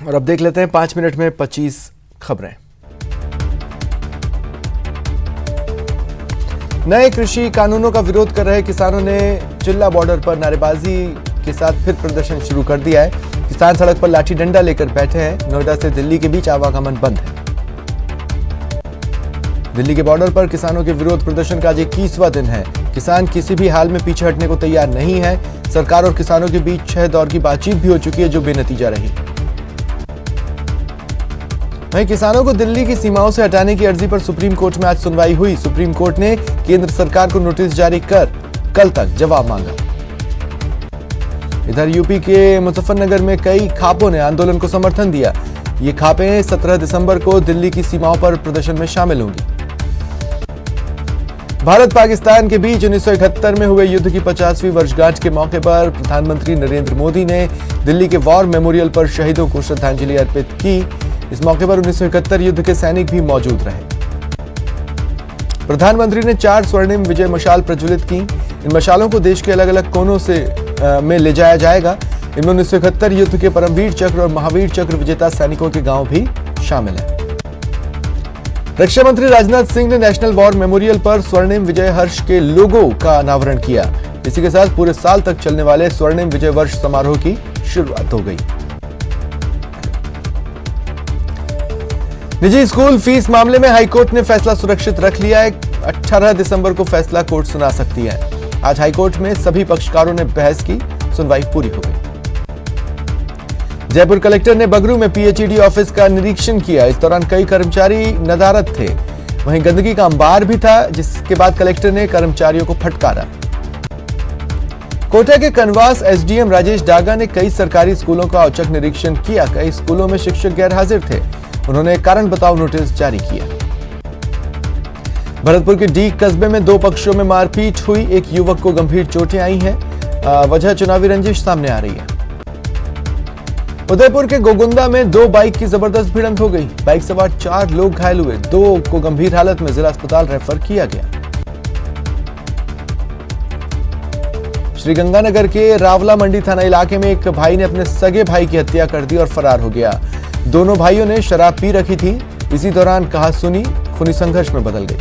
और अब देख लेते हैं 5 मिनट में 25 खबरें। नए कृषि कानूनों का विरोध कर रहे किसानों ने चिल्ला बॉर्डर पर नारेबाजी के साथ फिर प्रदर्शन शुरू कर दिया है। किसान सड़क पर लाठी डंडा लेकर बैठे हैं। नोएडा से दिल्ली के बीच आवागमन बंद है। दिल्ली के बॉर्डर पर किसानों के विरोध प्रदर्शन का आज 21वां दिन है। किसान किसी भी हाल में पीछे हटने को तैयार नहीं है। सरकार और किसानों के बीच 6 दौर की बातचीत भी हो चुकी है, जो बेनतीजा रही। वहीं किसानों को दिल्ली की सीमाओं से हटाने की अर्जी पर सुप्रीम कोर्ट में आज सुनवाई हुई। सुप्रीम कोर्ट ने केंद्र सरकार को नोटिस जारी कर कल तक जवाब मांगा। इधर यूपी के मुजफ्फरनगर में कई खापों ने आंदोलन को समर्थन दिया। ये खापें 17 दिसंबर को दिल्ली की सीमाओं पर प्रदर्शन में शामिल होंगी। भारत पाकिस्तान के बीच 1971 में हुए युद्ध की 50वीं वर्षगांठ के मौके पर प्रधानमंत्री नरेंद्र मोदी ने दिल्ली के वॉर मेमोरियल पर शहीदों को श्रद्धांजलि अर्पित की। इस मौके पर 1971 युद्ध के सैनिक भी मौजूद रहे। प्रधानमंत्री ने 4 स्वर्णिम विजय मशाल प्रज्वलित की। इन मशालों को देश के अलग अलग कोनों में ले जाया जाएगा। इनमें 1971 युद्ध के परमवीर चक्र और महावीर चक्र विजेता सैनिकों के गांव भी शामिल है। रक्षा मंत्री राजनाथ सिंह ने नेशनल वॉर मेमोरियल पर स्वर्णिम विजय हर्ष के लोगो का अनावरण किया। इसी के साथ पूरे साल तक चलने वाले स्वर्णिम विजय वर्ष समारोह की शुरुआत हो गई। निजी स्कूल फीस मामले में हाईकोर्ट ने फैसला सुरक्षित रख लिया है। 18 दिसंबर को फैसला कोर्ट सुना सकती है। आज हाईकोर्ट में सभी पक्षकारों ने बहस की। सुनवाई पूरी हो गई। जयपुर कलेक्टर ने बगरू में पीएचईडी ऑफिस का निरीक्षण किया। इस दौरान कई कर्मचारी नदारद थे। वहीं गंदगी का अंबार भी था, जिसके बाद कलेक्टर ने कर्मचारियों को फटकारा। कोटा के कनवास एसडीएम राजेश डागा ने कई सरकारी स्कूलों का औचक निरीक्षण किया। कई स्कूलों में शिक्षक गैर हाजिर थे। उन्होंने कारण बताओ नोटिस जारी किया। भरतपुर के डी कस्बे में 2 पक्षों में मारपीट हुई। एक युवक को गंभीर चोटें आई हैं। वजह चुनावी रंजिश सामने आ रही है। उदयपुर के गोगुंदा में 2 बाइक की जबरदस्त भिड़ंत हो गई। बाइक सवार 4 लोग घायल हुए। 2 को गंभीर हालत में जिला अस्पताल रेफर किया गया। श्रीगंगानगर के रावला मंडी थाना इलाके में एक भाई ने अपने सगे भाई की हत्या कर दी और फरार हो गया। दोनों भाइयों ने शराब पी रखी थी। इसी दौरान कहासुनी खूनी संघर्ष में बदल गई।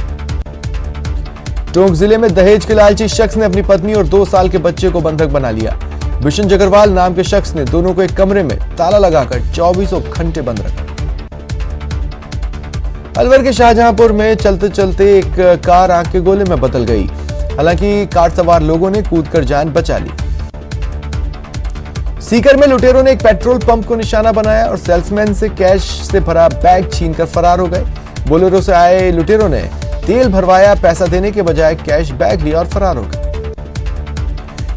टोंक जिले में दहेज के लालची शख्स ने अपनी पत्नी और 2 साल के बच्चे को बंधक बना लिया। बिशन जगरवाल नाम के शख्स ने दोनों को एक कमरे में ताला लगाकर 24 घंटे बंद रखा। अलवर के शाहजहांपुर में चलते चलते एक कार आग के गोले में बदल गई। हालांकि कार सवार लोगों ने कूदकर जान बचा ली। सीकर में लुटेरों ने एक पेट्रोल पंप को निशाना बनाया और सेल्समैन से कैश से भरा बैग छीनकर फरार हो गए। बोलेरो से आए लुटेरों ने तेल भरवाया, पैसा देने के बजाय कैश बैग लिया और फरार हो गए।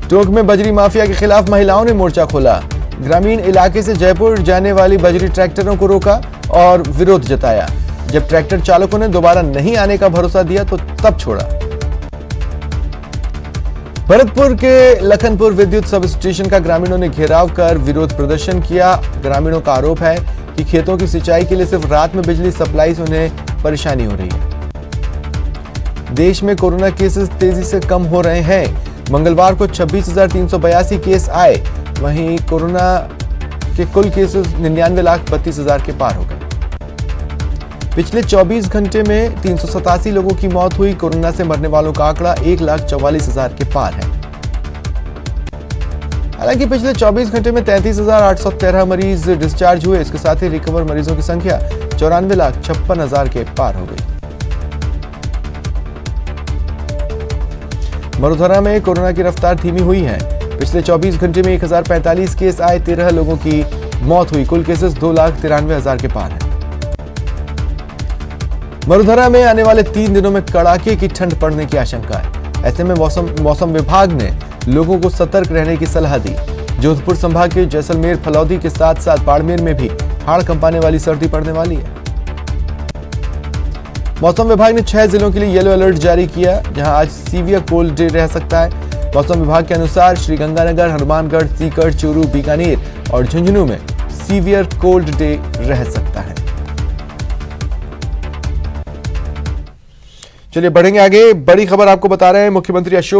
टोंक में बजरी माफिया के खिलाफ महिलाओं ने मोर्चा खोला। ग्रामीण इलाके से जयपुर जाने वाली बजरी ट्रैक्टरों को रोका और विरोध जताया। जब ट्रैक्टर चालकों ने दोबारा नहीं आने का भरोसा दिया तो तब छोड़ा। भरतपुर के लखनपुर विद्युत सब स्टेशन का ग्रामीणों ने घेराव कर विरोध प्रदर्शन किया। ग्रामीणों का आरोप है कि खेतों की सिंचाई के लिए सिर्फ रात में बिजली सप्लाई से उन्हें परेशानी हो रही है। देश में कोरोना केसेस तेजी से कम हो रहे हैं। मंगलवार को 26,382 केस आए। वहीं कोरोना के कुल केसेस 99,32,000 के पार हो गए। पिछले 24 घंटे में 387 लोगों की मौत हुई। कोरोना से मरने वालों का आंकड़ा 1,44,000 के पार है। हालांकि पिछले 24 घंटे में 33,813 मरीज डिस्चार्ज हुए। इसके साथ ही रिकवर मरीजों की संख्या 94,56,000 के पार हो गई। मरुधरा में कोरोना की रफ्तार धीमी हुई है। पिछले 24 घंटे में 1,045 केस आए। 13 लोगों की मौत हुई। कुल केसेस 2,93,000 के पार है। मरुधरा में आने वाले 3 दिनों में कड़ाके की ठंड पड़ने की आशंका है। ऐसे में मौसम विभाग ने लोगों को सतर्क रहने की सलाह दी। जोधपुर संभाग के जैसलमेर, फलौदी के साथ साथ बाड़मेर में भी हाड़ कंपाने वाली सर्दी पड़ने वाली है। मौसम विभाग ने 6 जिलों के लिए येलो अलर्ट जारी किया, जहां आज सीवियर कोल्ड डे रह सकता है। मौसम विभाग के अनुसार श्रीगंगानगर, हनुमानगढ़, सीकर, चूरू, बीकानेर और झुंझुनू में सीवियर कोल्ड डे रह सकता है। चलिए बढ़ेंगे आगे। बड़ी खबर आपको बता रहे हैं। मुख्यमंत्री अशोक